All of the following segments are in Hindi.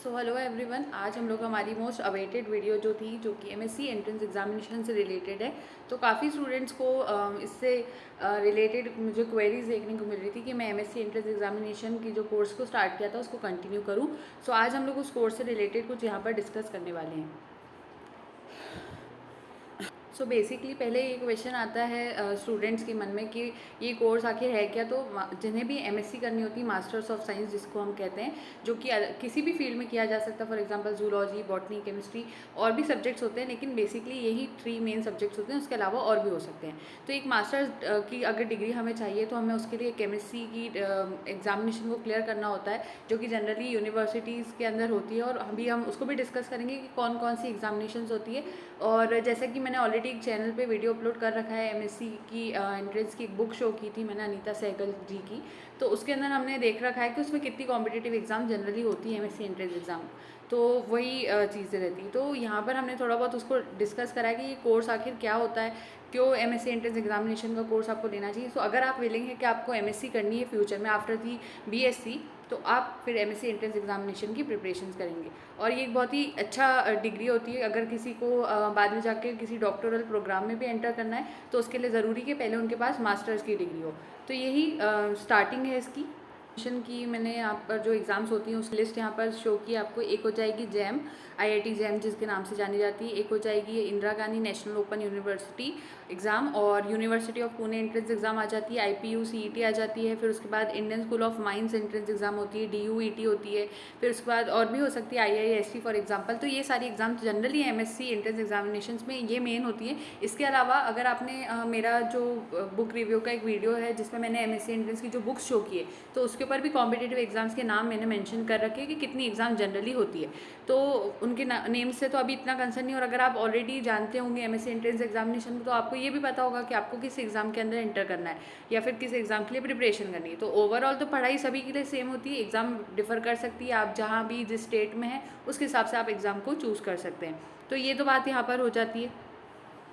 सो हेलो एवरीवन, आज हम लोग हमारी मोस्ट अवेटेड वीडियो जो कि एमएससी एंट्रेंस एग्जामिनेशन से रिलेटेड है। तो काफ़ी स्टूडेंट्स को इससे रिलेटेड मुझे क्वेरीज देखने को मिल रही थी कि मैं एमएससी एंट्रेंस एग्जामिनेशन की जो कोर्स को स्टार्ट किया था उसको कंटिन्यू करूं। सो आज हम लोग उस कोर्स से रिलेटेड कुछ यहाँ पर डिस्कस करने वाले हैं। सो बेसिकली पहले ये क्वेश्चन आता है स्टूडेंट्स के मन में कि ये कोर्स आखिर है क्या। तो जिन्हें भी एमएससी करनी होती है, मास्टर्स ऑफ साइंस जिसको हम कहते हैं, जो कि किसी भी फील्ड में किया जा सकता है। For example zoology, botany, chemistry और भी सब्जेक्ट्स होते हैं, लेकिन बेसिकली यही 3 मेन सब्जेक्ट्स होते हैं, उसके अलावा और भी हो सकते हैं। तो एक मास्टर्स की अगर डिग्री हमें चाहिए तो हमें उसके लिए केमिस्ट्री की एग्जामिनेशन को क्लियर करना होता है, जो कि जनरली यूनिवर्सिटीज़ के अंदर होती है। और अभी हम उसको भी डिस्कस करेंगे कि कौन कौन सी एग्जामिनेशन होती है। और जैसा कि मैंने ऑलरेडी एक चैनल पे वीडियो अपलोड कर रखा है, एमएससी की एंट्रेंस की एक बुक शो की थी मैंने अनीता सहगल जी की। तो उसके अंदर हमने देख रखा है कि उसमें कितनी कॉम्पिटिटिव एग्ज़ाम जनरली होती है एमएससी एंट्रेंस एग्ज़ाम। तो वही चीज़ें रहती। तो यहाँ पर हमने थोड़ा बहुत उसको डिस्कस करा है कि ये कोर्स आखिर क्या होता है, क्यों एमएससी एंट्रेंस एग्जामिनेशन का कोर्स आपको लेना चाहिए। सो अगर आप विलिंग है कि आपको एमएससी करनी है फ्यूचर में आफ्टर दी बीएससी, तो आप फिर एमएससी एंट्रेंस एग्जामिनेशन की प्रिपरेशंस करेंगे। और ये एक बहुत ही अच्छा डिग्री होती है। अगर किसी को बाद में जाके किसी डॉक्टोरल प्रोग्राम में भी एंटर करना है तो उसके लिए ज़रूरी कि पहले उनके पास मास्टर्स की डिग्री हो। तो यही स्टार्टिंग है इसकी की। मैंने यहाँ पर जो एग्ज़ाम्स होती हैं उस लिस्ट यहाँ पर शो की आपको। एक हो जाएगी जैम, आईआईटी जैम जिसके नाम से जानी जाती है। एक हो जाएगी ये Indira Gandhi national open university exam, और university of Pune entrance exam आ जाती है। आईपीयू सीईटी आ जाती है। फिर उसके बाद Indian school of mines entrance exam होती है, डीयूईटी होती है। फिर उसके बाद और भी हो सकती है आईआईएससी फॉर एग्जांपल। तो ये सारी exam generally MSc entrance examination में ये मेन होती है। इसके अलावा अगर आपने मेरा जो बुक रिव्यू का एक वीडियो है जिसमें मैंने एमएससी एंट्रेंस की जो बुक्स शो की है, तो उसके ऊपर भी कॉम्पिटेटिव एग्जाम्स के नाम मैंने मेंशन कर रखे हैं कि कितनी एग्जाम जनरली होती है। तो उनके नेम से तो अभी इतना कंसर्न नहीं। और अगर आप ऑलरेडी जानते होंगे एमएससी एंट्रेंस एग्जामिनेशन तो आपको ये भी पता होगा कि आपको किस एग्जाम के अंदर एंटर करना है या फिर किस एग्जाम के लिए प्रिपरेशन करनी है। तो ओवरऑल तो पढ़ाई सभी के लिए सेम होती है, एग्जाम डिफर कर सकती है। आप जहाँ भी जिस स्टेट में हैं उसके हिसाब से आप एग्ज़ाम को चूज़ कर सकते हैं। तो ये तो बात यहाँ पर हो जाती है।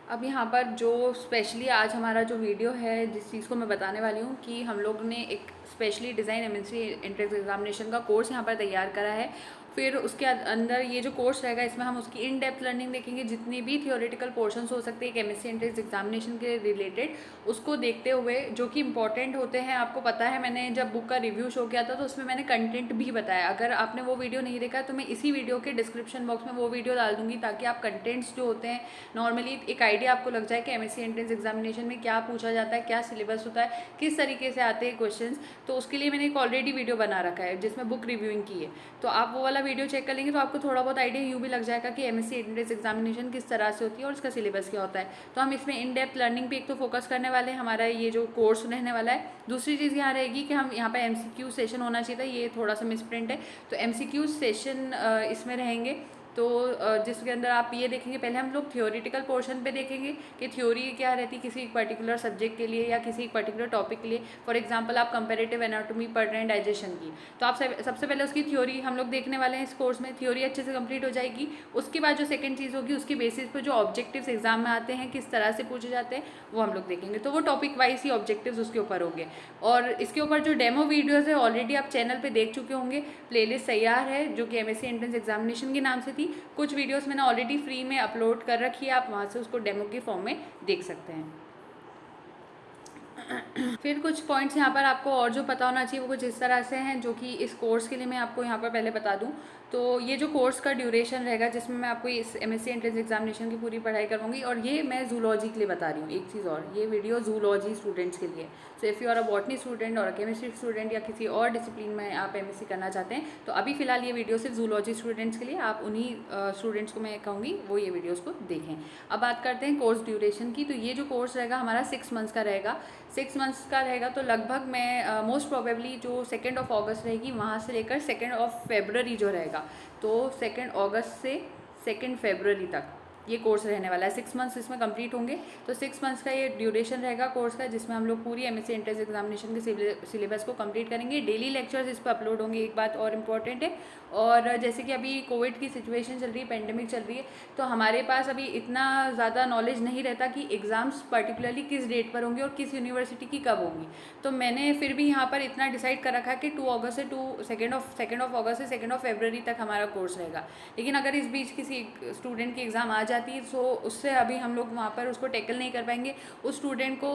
अब यहाँ पर जो स्पेशली आज हमारा जो वीडियो है जिस चीज़ को मैं बताने वाली हूँ कि हम लोग ने एक specially design MSc entrance examination का कोर्स यहाँ पर तैयार करा है। फिर उसके अंदर ये जो कोर्स रहेगा इसमें हम उसकी इन डेप्थ लर्निंग देखेंगे। जितनी भी थियोरेटिकल पोर्शंस हो सकते हैं एक एमएससी एंट्रेंस एग्जामिनेशन के रिलेटेड, उसको देखते हुए जो कि इंपॉर्टेंट होते हैं। आपको पता है मैंने जब बुक का रिव्यू शो किया था तो उसमें मैंने कंटेंट भी बताया। अगर आपने वो वीडियो नहीं देखा तो मैं इसी वीडियो के डिस्क्रिप्शन बॉक्स में वो वीडियो डाल दूँगी ताकि आप कंटेंट्स जो होते हैं नॉर्मली एक आइडिया आपको लग जाए कि एमएससी एंट्रेंस एग्जामिनेशन में क्या पूछा जाता है, क्या सिलेबस होता है, किस तरीके से आते हैं क्वेश्चंस। तो उसके लिए मैंने एक ऑलरेडी वीडियो बना रखा है जिसमें बुक रिव्यूइंग की है। तो आप वो वाला वीडियो चेक कर लेंगे तो आपको थोड़ा बहुत आइडिया यूँ भी लग जाएगा कि एमएससी एंट्रेंस एग्जामिनेशन किस तरह से होती है और उसका सिलेबस क्या होता है। तो हम इसमें इन डेप्थ लर्निंग पे एक तो फोकस करने वाले हैं, हमारा ये जो कोर्स रहने वाला है। दूसरी चीज़ यहाँ रहेगी कि हम यहाँ पर एमसीक्यू सेशन होना चाहिए था, ये थोड़ा सा मिसप्रिंट है। तो एमसीक्यू सेशन इसमें रहेंगे। तो जिसके अंदर आप ये देखेंगे, पहले हम लोग थियोरिटिकल पोर्शन पे देखेंगे कि थ्योरी क्या रहती है किसी एक पर्टिकुलर सब्जेक्ट के लिए या किसी एक पर्टिकुलर टॉपिक के लिए। फॉर एग्जांपल आप कंपैरेटिव एनाटॉमी पढ़ रहे हैं डाइजेशन की, तो आप सबसे पहले उसकी थ्योरी हम लोग देखने वाले हैं इस कोर्स में। थ्योरी अच्छे से कंप्लीट हो जाएगी। उसके बाद जो सेकंड चीज़ होगी उसके बेसिस पर जो ऑब्जेक्टिव्स एग्जाम में आते हैं किस तरह से पूछे जाते हैं वो हम लोग देखेंगे। तो वो टॉपिक वाइज ही ऑब्जेक्टिव्स उसके ऊपर होंगे। और इसके ऊपर जो डेमो वीडियोज़ है ऑलरेडी आप चैनल पर देख चुके होंगे। प्लेलिस्ट तैयार है जो कि एमएससी एंट्रेंस एग्जामिनेशन के नाम से थी। कुछ वीडियोस मैंने ऑलरेडी फ्री में अपलोड कर रखी है, आप वहाँ से उसको डेमो के फॉर्म में देख सकते हैं। फिर कुछ पॉइंट्स यहाँ पर आपको और जो पता होना चाहिए वो कुछ इस तरह से हैं जो कि इस कोर्स के लिए मैं आपको यहाँ पर पहले बता दूँ। तो ये जो कोर्स का ड्यूरेशन रहेगा जिसमें मैं आपको इस एमएससी एंट्रेंस एग्जामिनेशन की पूरी पढ़ाई करवाऊंगी। और ये मैं जूलॉजी के लिए बता रही हूँ। एक चीज़ और, ये वीडियो जूलॉजी स्टूडेंट्स के लिए। So if you are a botany student or a chemistry student या किसी और डिसिप्लिन में आप एमएससी करना चाहते हैं तो अभी फ़िलहाल ये वीडियो सिर्फ जूलॉजी स्टूडेंट्स के लिए, आप उन्हीं स्टूडेंट्स को मैं कहूँगी वो ये वीडियोज़ को देखें। अब बात करते हैं कोर्स ड्यूरेशन की। तो ये जो कोर्स रहेगा हमारा 6 मंथ्स का रहेगा। 6 मंथ्स का रहेगा तो लगभग मैं मोस्ट प्रोबेबली जो 2 अगस्त रहेगी वहाँ से लेकर 2 फरवरी जो रहेगा, तो 2 अगस्त से 2 फरवरी तक ये कोर्स रहने वाला है। 6 मंथ्स इसमें कंप्लीट होंगे। तो 6 मंथ्स का ये ड्यूरेशन रहेगा कोर्स का, जिसमें हम लोग पूरी एमएससी एंट्रेंस एग्जामिनेशन के सिलेबस को कंप्लीट करेंगे। डेली लेक्चर्स इस पर अपलोड होंगे। एक बात और इम्पॉर्टेंट है, और जैसे कि अभी कोविड की सिचुएशन चल रही है, पेंडेमिक चल रही है, तो हमारे पास अभी इतना ज़्यादा नॉलेज नहीं रहता कि एग्ज़ाम्स पर्टिकुलरली किस डेट पर होंगे और किस यूनिवर्सिटी की कब होंगी। तो मैंने फिर भी यहाँ पर इतना डिसाइड कर रखा है कि 2 अगस्त से 2 ऑगस्ट से 2 फरवरी तक हमारा कोर्स रहेगा। लेकिन अगर इस बीच किसी स्टूडेंट की एग्ज़ाम आ जाती है तो उससे अभी हम लोग वहाँ पर उसको टैकल नहीं कर पाएंगे। उस स्टूडेंट को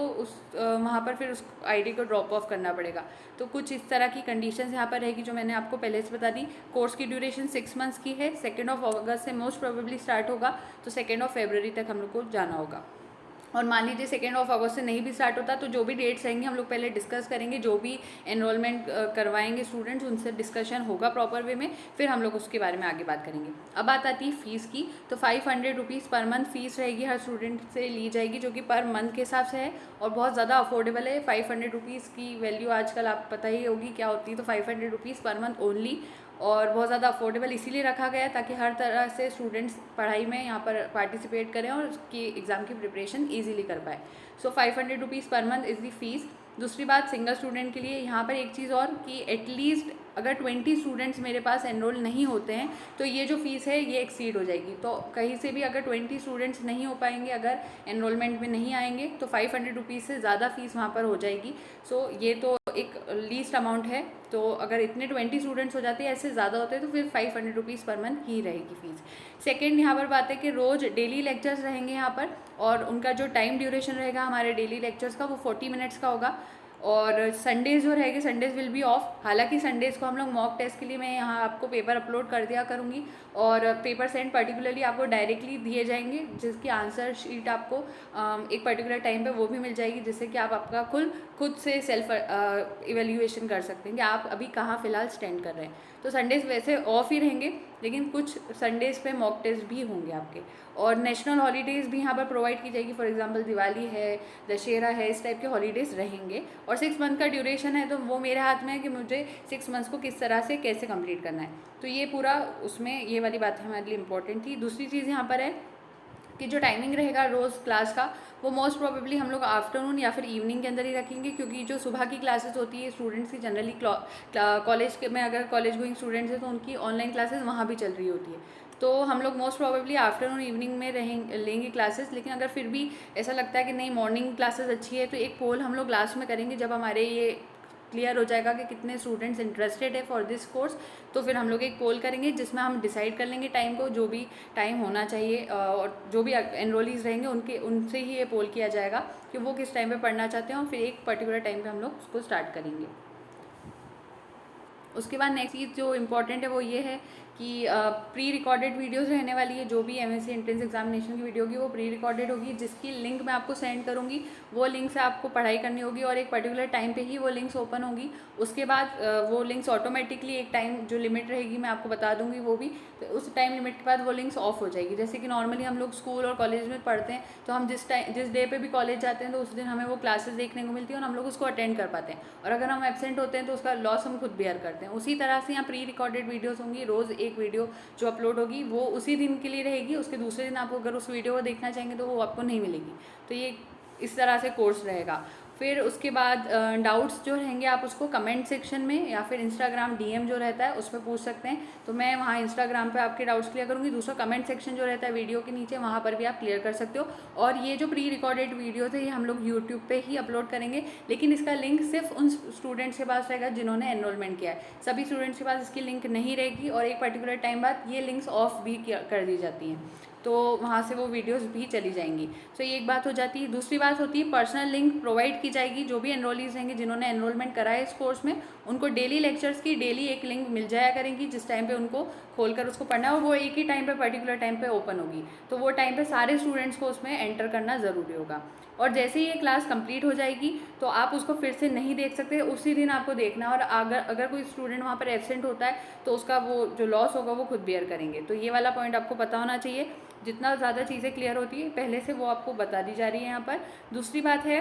वहाँ पर फिर उस आईडी को ड्रॉप ऑफ करना पड़ेगा। तो कुछ इस तरह की कंडीशंस यहाँ पर रहेगी जो मैंने आपको पहले से बता दी। कोर्स की ड्यूरेशन 6 मंथ्स की है। 2 अगस्त से मोस्ट प्रोबेबली स्टार्ट होगा, तो 2 फरवरी तक हम लोग को जाना होगा। और मान लीजिए 2 अगस्त से नहीं भी स्टार्ट होता, तो जो भी डेट्स रहेंगे हम लोग पहले डिस्कस करेंगे। जो भी एनरोलमेंट करवाएंगे स्टूडेंट्स, उनसे डिस्कशन होगा प्रॉपर वे में, फिर हम लोग उसके बारे में आगे बात करेंगे। अब बात आती है फ़ीस की। तो 500 रुपीज़ पर मंथ फ़ीस रहेगी, हर स्टूडेंट से ली जाएगी, जो कि पर मंथ के हिसाब से है और बहुत ज़्यादा अफोर्डेबल है। 500 रुपीज़ की वैल्यू आजकल आप पता ही होगी क्या होती है। तो 500 रुपीज़ पर मंथ ओनली, और बहुत ज़्यादा अफोर्डेबल इसीलिए रखा गया है ताकि हर तरह से स्टूडेंट्स पढ़ाई में यहाँ पर पार्टिसिपेट करें और उसकी एग्ज़ाम की प्रिपरेशन ईजिली कर पाए। सो 500 rupees per month is the fees. दूसरी बात, सिंगल स्टूडेंट के लिए यहाँ पर एक चीज़ और कि एटलीस्ट अगर 20 स्टूडेंट्स मेरे पास एनरोल नहीं होते हैं तो ये जो फ़ीस है ये एक्सीड हो जाएगी। तो कहीं से भी अगर 20 स्टूडेंट्स नहीं हो पाएंगे, अगर एनरोलमेंट में नहीं आएंगे, तो 500 रुपीज़ से ज़्यादा फ़ीस वहाँ पर हो जाएगी। सो ये तो एक लीस्ट अमाउंट है। तो अगर इतने 20 स्टूडेंट्स हो जाते हैं, ऐसे ज़्यादा होते हैं, तो फिर 500 रुपीज़ पर मंथ ही रहेगी फ़ीस। सेकेंड यहाँ पर बात है कि रोज़ डेली लेक्चर्स रहेंगे यहाँ पर, और उनका जो टाइम ड्यूरेशन रहेगा हमारे डेली लेक्चर्स का वो 40 मिनट्स का होगा। और संडेज़ जो रहेंगे, संडेज़ विल बी ऑफ। हालांकि संडेज़ को हम लोग मॉक टेस्ट के लिए मैं यहाँ आपको पेपर अपलोड कर दिया करूँगी, और पेपर सेंड पर्टिकुलरली आपको डायरेक्टली दिए जाएंगे, जिसकी आंसर शीट आपको एक पर्टिकुलर टाइम पे वो भी मिल जाएगी, जिससे कि आप आपका खुद से सेल्फ इवेल्यूएशन कर सकते हैं कि आप अभी कहाँ फ़िलहाल स्टैंड कर रहे हैं। तो संडेज़ वैसे ऑफ ही रहेंगे, लेकिन कुछ संडेज़ पे मॉक टेस्ट भी होंगे आपके। और नेशनल हॉलीडेज़ भी यहाँ पर प्रोवाइड की जाएगी। फॉर एग्जांपल दिवाली है, दशहरा है, इस टाइप के हॉलीडेज़ रहेंगे। और 6 मंथ का ड्यूरेशन है, तो वो मेरे हाथ में है कि मुझे 6 मंथ्स को किस तरह से कैसे कंप्लीट करना है। तो ये पूरा उसमें ये वाली बात हमारे लिए इम्पोर्टेंट थी। दूसरी चीज़ यहाँ पर है कि जो टाइमिंग रहेगा रोज़ क्लास का, वो मोस्ट प्रोबेबली हम लोग आफ्टरनून या फिर इवनिंग के अंदर ही रखेंगे, क्योंकि जो सुबह की क्लासेस होती है स्टूडेंट्स की जनरली कॉलेज में अगर कॉलेज गोइंग स्टूडेंट्स हैं तो उनकी ऑनलाइन क्लासेस वहाँ भी चल रही होती है। तो हम लोग मोस्ट प्रोबेबली आफ्टरनून इवनिंग में लेंगे क्लासेस। लेकिन अगर फिर भी ऐसा लगता है कि नहीं मॉर्निंग क्लासेस अच्छी है, तो एक पोल हम लोग लास्ट में करेंगे जब हमारे ये क्लियर हो जाएगा कि कितने स्टूडेंट्स इंटरेस्टेड है फॉर दिस कोर्स। तो फिर हम लोग एक पोल करेंगे जिसमें हम डिसाइड कर लेंगे टाइम को, जो भी टाइम होना चाहिए, और जो भी एनरोलीज रहेंगे उनसे ही ये पोल किया जाएगा कि वो किस टाइम पे पढ़ना चाहते हैं, और फिर एक पर्टिकुलर टाइम पे हम लोग उसको स्टार्ट करेंगे। उसके बाद नेक्स्ट चीज़ जो इम्पॉर्टेंट है वो ये है कि प्री रिकॉर्डेड वीडियोस रहने वाली है। जो भी एमएससी एंट्रेंस एग्जामिनेशन की वीडियो होगी वो प्री रिकॉर्डेड होगी, जिसकी लिंक मैं आपको सेंड करूँगी। वो लिंक से आपको पढ़ाई करनी होगी और एक पर्टिकुलर टाइम पे ही वो लिंक्स ओपन होगी। उसके बाद वो लिंक्स ऑटोमेटिकली एक टाइम जो लिमिट रहेगी मैं आपको बता दूँगी, वो भी तो उस टाइम लिमिट के बाद वो लिंक्स ऑफ हो जाएगी। जैसे कि नॉर्मली हम लोग स्कूल और कॉलेज में पढ़ते हैं, तो हम जिस डे पे भी कॉलेज जाते हैं तो उस दिन हमें वो क्लासेस देखने को मिलती है और हम लोग उसको अटेंड कर पाते हैं, और अगर हम एब्सेंट होते हैं तो उसका लॉस हम खुद बेयर करते हैं। उसी तरह से यहाँ प्री रिकॉर्डेड वीडियोस होंगी। रोज़ एक वीडियो जो अपलोड होगी वो उसी दिन के लिए रहेगी। उसके दूसरे दिन आपको अगर उस वीडियो को देखना चाहेंगे तो वो आपको नहीं मिलेगी। तो ये इस तरह से कोर्स रहेगा। फिर उसके बाद डाउट्स जो रहेंगे आप उसको कमेंट सेक्शन में या फिर इंस्टाग्राम डीएम जो रहता है उस पर पूछ सकते हैं। तो मैं वहाँ इंस्टाग्राम पे आपके डाउट्स क्लियर करूँगी। दूसरा कमेंट सेक्शन जो रहता है वीडियो के नीचे, वहाँ पर भी आप क्लियर कर सकते हो। और ये जो प्री रिकॉर्डेड वीडियो थे ये हम लोग यूट्यूब पे ही अपलोड करेंगे, लेकिन इसका लिंक सिर्फ उन स्टूडेंट्स के पास रहेगा जिन्होंने एनरोलमेंट किया है। सभी स्टूडेंट्स के पास इसकी लिंक नहीं रहेगी, और एक पर्टिकुलर टाइम बाद ये लिंक्स ऑफ भी कर दी जाती हैं, तो वहाँ से वो वीडियोस भी चली जाएंगी। तो ये एक बात हो जाती है। दूसरी बात होती है पर्सनल लिंक प्रोवाइड की जाएगी। जो भी एनरोलीज रहेंगे जिन्होंने एनरोलमेंट करा है इस कोर्स में, उनको डेली लेक्चर्स की डेली एक लिंक मिल जाया करेंगी, जिस टाइम पे उनको खोलकर उसको पढ़ना है, और वो एक ही टाइम पे पर्टिकुलर टाइम पे ओपन होगी। तो वो टाइम पे सारे स्टूडेंट्स को उसमें एंटर करना ज़रूरी होगा। और जैसे ही ये क्लास कंप्लीट हो जाएगी तो आप उसको फिर से नहीं देख सकते, उसी दिन आपको देखना है। और अगर कोई स्टूडेंट वहाँ पर एब्सेंट होता है तो उसका वो जो लॉस होगा वो खुद बेयर करेंगे। तो ये वाला पॉइंट आपको पता होना चाहिए। जितना ज़्यादा चीज़ें क्लियर होती है पहले से वो आपको बता दी जा रही है यहाँ पर। दूसरी बात है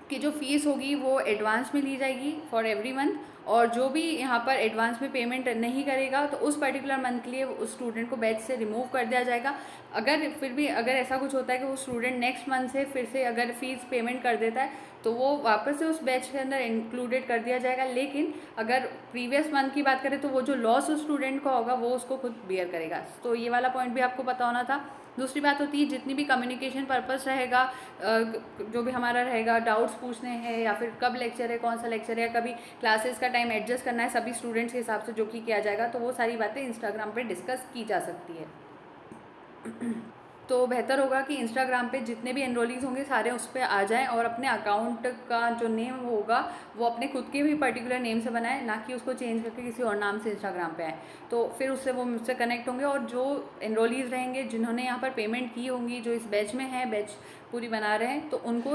कि जो फ़ीस होगी वो एडवांस में ली जाएगी फॉर एवरी मंथ, और जो भी यहाँ पर एडवांस में पेमेंट नहीं करेगा तो उस पर्टिकुलर मंथ के लिए उस स्टूडेंट को बैच से रिमूव कर दिया जाएगा। अगर फिर भी अगर ऐसा कुछ होता है कि वो स्टूडेंट नेक्स्ट मंथ से फिर से अगर फीस पेमेंट कर देता है तो वो वापस से उस बैच के अंदर इंक्लूडेड कर दिया जाएगा। लेकिन अगर प्रीवियस मंथ की बात करें तो वो जो लॉस उस स्टूडेंट का होगा वो उसको खुद बियर करेगा। तो ये वाला पॉइंट भी आपको पता होना था। दूसरी बात होती है जितनी भी कम्युनिकेशन पर्पस रहेगा, जो भी हमारा रहेगा, डाउट्स पूछने हैं या फिर कब लेक्चर है, कौन सा लेक्चर है, कभी क्लासेस का टाइम एडजस्ट करना है सभी स्टूडेंट्स के हिसाब से जो कि किया जाएगा, तो वो सारी बातें इंस्टाग्राम पे डिस्कस की जा सकती है। तो बेहतर होगा कि इंस्टाग्राम पे जितने भी एनरोलीज होंगे सारे उस पर आ जाएं और अपने अकाउंट का जो नेम होगा वो अपने खुद के भी पर्टिकुलर नेम से बनाएं, ना कि उसको चेंज करके किसी और नाम से इंस्टाग्राम पे आए। तो फिर उससे वो मुझसे कनेक्ट होंगे और जो एनरोलीज रहेंगे जिन्होंने यहाँ पर पेमेंट की होंगी, जो इस बैच में है, बैच पूरी बना रहे हैं, तो उनको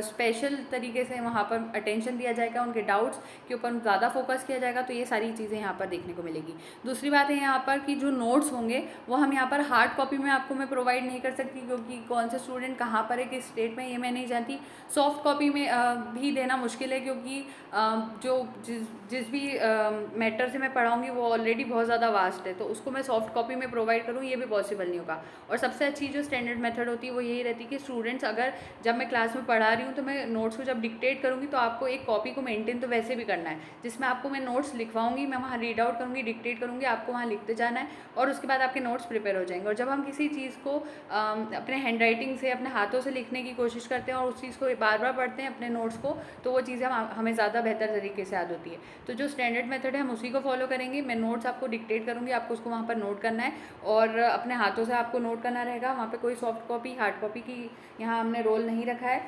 स्पेशल तरीके से वहाँ पर अटेंशन दिया जाएगा, उनके डाउट्स के ऊपर ज़्यादा फोकस किया जाएगा। तो ये सारी चीज़ें यहाँ पर देखने को मिलेगी। दूसरी बात है यहाँ पर कि जो नोट्स होंगे वो हम यहाँ पर हार्ड कॉपी में आपको मैं प्रोवाइड नहीं कर सकती, क्योंकि कौन सा स्टूडेंट कहाँ पर है, किस स्टेट में, ये मैं नहीं जानती। सॉफ्ट कॉपी में भी देना मुश्किल है, क्योंकि जो जिस भी मैटर से मैं पढ़ाऊँगी वो ऑलरेडी बहुत ज़्यादा वास्ट है, तो उसको मैं सॉफ्ट कॉपी में प्रोवाइड करूँ ये भी पॉसिबल नहीं होगा। और सबसे अच्छी जो स्टैंडर्ड मेथड होती है वो यही रहती है कि स्टूडेंट्स अगर जब मैं क्लास में पढ़ा रही हूँ तो मैं नोट्स को जब डिक्टेट करूँगी तो आपको एक कॉपी को मेंटेन तो वैसे भी करना है, जिसमें आपको मैं नोट्स लिखवाऊंगी, मैं वहाँ रीड आउट करूँगी, डिक्टेट करूँगी, आपको वहाँ लिखते जाना है और उसके बाद आपके नोट्स प्रिपेयर हो जाएंगे। और जब हम किसी चीज़ को अपने हैंड राइटिंग से, अपने हाथों से लिखने की कोशिश करते हैं और उस चीज़ को बार बार पढ़ते हैं अपने नोट्स को, तो वो चीज़ें हमें ज़्यादा बेहतर तरीके से याद होती है। तो जो स्टैंडर्ड मेथड है हम उसी को फॉलो करेंगे। मैं नोट्स आपको डिक्टेट करूँगी, आपको उसको वहाँ पर नोट करना है और अपने हाथों से आपको नोट करना रहेगा। वहाँ पर कोई सॉफ्ट कॉपी, हार्ड कॉपी की यहाँ हमने रोल नहीं रखा है।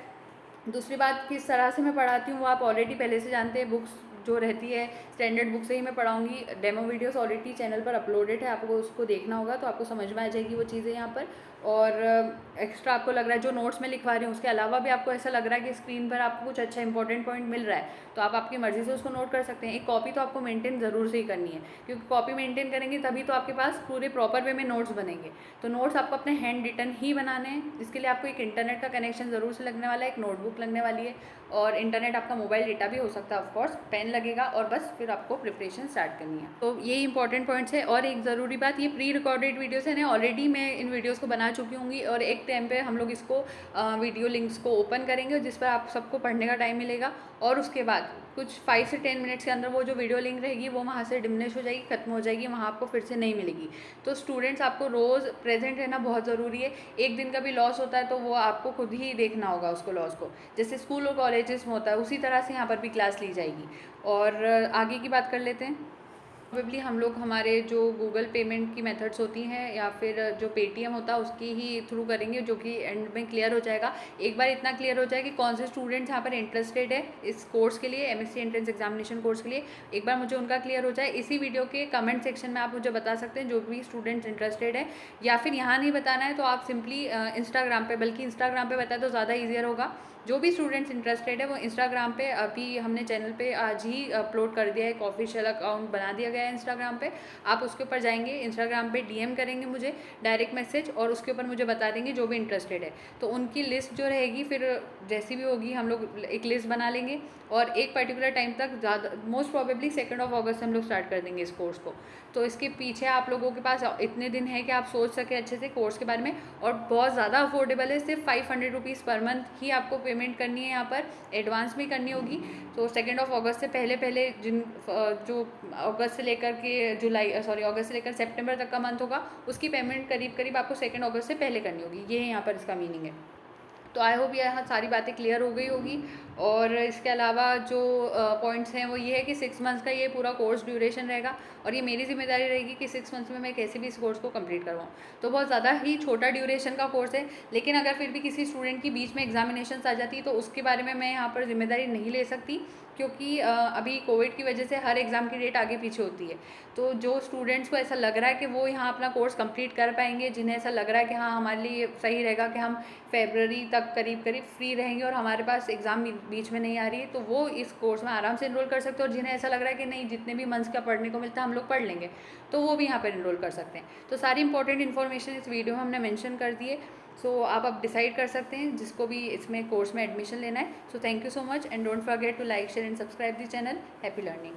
दूसरी बात, किस तरह से मैं पढ़ाती हूँ वो आप ऑलरेडी पहले से जानते हैं। बुक्स जो रहती है स्टैंडर्ड बुक से ही मैं पढ़ाऊँगी। डेमो वीडियोस ऑलरेडी चैनल पर अपलोडेड है, आपको उसको देखना होगा तो आपको समझ में आ जाएगी वो चीज़ें यहाँ पर। और एक्स्ट्रा आपको लग रहा है जो नोट्स में लिखवा रही हूँ उसके अलावा भी आपको ऐसा लग रहा है कि स्क्रीन पर आपको कुछ अच्छा इंपॉर्टेंट पॉइंट मिल रहा है, तो आप आपकी मर्ज़ी से उसको नोट कर सकते हैं। एक कॉपी तो आपको मेंटेन ज़रूर से ही करनी है, क्योंकि कॉपी मेंटेन करेंगे तभी तो आपके पास पूरे प्रॉपर वे में नोट्स बनेंगे। तो नोट्स आपको अपने हैंड रिटन ही बनाने हैं, इसके लिए आपको एक इंटरनेट का कनेक्शन ज़रूर से लगने वाला है, एक नोटबुक लगने वाली है और इंटरनेट आपका मोबाइल डेटा भी हो सकता है, ऑफकोर्स पेन लगेगा और बस फिर आपको प्रिपरेशन स्टार्ट करनी है। तो ये इंपॉर्टेंट पॉइंट्स है। और एक ज़रूरी बात, ये प्री रिकॉर्डेड वीडियोस है ना, ऑलरेडी मैं इन वीडियोस को बना चुकी होंगी और एक टाइम पे हम लोग इसको वीडियो लिंक्स को ओपन करेंगे जिस पर आप सबको पढ़ने का टाइम मिलेगा और उसके बाद कुछ 5 से 10 मिनट्स के अंदर वो जो वीडियो लिंक रहेगी वो वहाँ से डिमिनिश हो जाएगी, खत्म हो जाएगी, वहाँ आपको फिर से नहीं मिलेगी। तो स्टूडेंट्स आपको रोज़ प्रेजेंट रहना बहुत ज़रूरी है। एक दिन का भी लॉस होता है तो वो आपको खुद ही देखना होगा उसको, लॉस को, जैसे स्कूल और कॉलेजेस में होता है उसी तरह से यहाँ पर भी क्लास ली जाएगी। और आगे की बात कर लेते हैं। प्रोबेबली हम लोग हमारे जो गूगल पेमेंट की मेथड्स होती हैं या फिर जो पेटीएम होता है उसकी ही थ्रू करेंगे, जो कि एंड में क्लियर हो जाएगा। एक बार इतना क्लियर हो जाए कि कौन से स्टूडेंट्स यहाँ पर इंटरेस्टेड है इस कोर्स के लिए, एमएससी एंट्रेंस एग्जामिनेशन कोर्स के लिए, एक बार मुझे उनका क्लियर हो जाए। इसी वीडियो के कमेंट सेक्शन में आप मुझे बता सकते हैं जो भी स्टूडेंट्स इंटरेस्टेड है, या फिर यहाँ नहीं बताना है तो आप सिंपली इंस्टाग्राम पर, बल्कि इंस्टाग्राम पर बताए तो ज़्यादा ईजियर होगा। जो भी स्टूडेंट्स इंटरेस्टेड है वो इंस्टाग्राम पे, अभी हमने चैनल पे आज ही अपलोड कर दिया है, एक ऑफिशियल अकाउंट बना दिया गया है इंस्टाग्राम पे। आप उसके ऊपर जाएंगे, इंस्टाग्राम पे डीएम करेंगे मुझे डायरेक्ट मैसेज और उसके ऊपर मुझे बता देंगे जो भी इंटरेस्टेड है। तो उनकी लिस्ट जो रहेगी फिर जैसी भी होगी हम लोग एक लिस्ट बना लेंगे और एक पर्टिकुलर टाइम तक, ज़्यादा मोस्ट प्रॉबेबली 2 अगस्त से हम लोग स्टार्ट कर देंगे इस कोर्स को। तो इसके पीछे आप लोगों के पास इतने दिन है कि आप सोच सकें अच्छे से कोर्स के बारे में, और बहुत ज़्यादा अफोर्डेबल है। सिर्फ 500 रुपीज़ पर मंथ ही आपको पेमेंट करनी है, यहाँ पर एडवांस में करनी होगी। तो 2 अगस्त से पहले पहले जो अगस्त से लेकर के अगस्त से लेकर सितंबर तक का मंथ होगा उसकी पेमेंट करीब करीब आपको 2 अगस्त से पहले करनी होगी। ये यहाँ पर इसका मीनिंग है। तो आई होप यहाँ सारी बातें क्लियर हो गई होगी। और इसके अलावा जो पॉइंट्स हैं वो ये है कि 6 मंथ्स का ये पूरा कोर्स ड्यूरेशन रहेगा और ये मेरी जिम्मेदारी रहेगी कि 6 मंथ्स में मैं कैसे भी इस कोर्स को कंप्लीट करवाऊँ। तो बहुत ज़्यादा ही छोटा ड्यूरेशन का कोर्स है, लेकिन अगर फिर भी किसी स्टूडेंट की बीच में एग्जामिनेशन आ जाती है तो उसके बारे में मैं यहाँ पर जिम्मेदारी नहीं ले सकती, क्योंकि अभी कोविड की वजह से हर एग्ज़ाम की डेट आगे पीछे होती है। तो जो स्टूडेंट्स को ऐसा लग रहा है कि वो यहाँ अपना कोर्स कंप्लीट कर पाएंगे, जिन्हें ऐसा लग रहा है कि हाँ हमारे लिए सही रहेगा कि हम फरवरी तक करीब करीब फ्री रहेंगे और हमारे पास एग्ज़ाम बीच में नहीं आ रही है, तो वो इस कोर्स में आराम से इनरोल कर सकते हैं। और जिन्हें ऐसा लग रहा है कि नहीं जितने भी मंथ्स का पढ़ने को मिलता है हम लोग पढ़ लेंगे, तो वो भी यहाँ पर इनरोल कर सकते हैं। तो सारी इंपॉर्टेंट इन्फॉर्मेशन इस वीडियो में हमने मेंशन कर दी है। सो आप अब डिसाइड कर सकते हैं जिसको भी इसमें कोर्स में एडमिशन लेना है। So thank you so much and don't forget to like, share and subscribe the channel. Happy learning.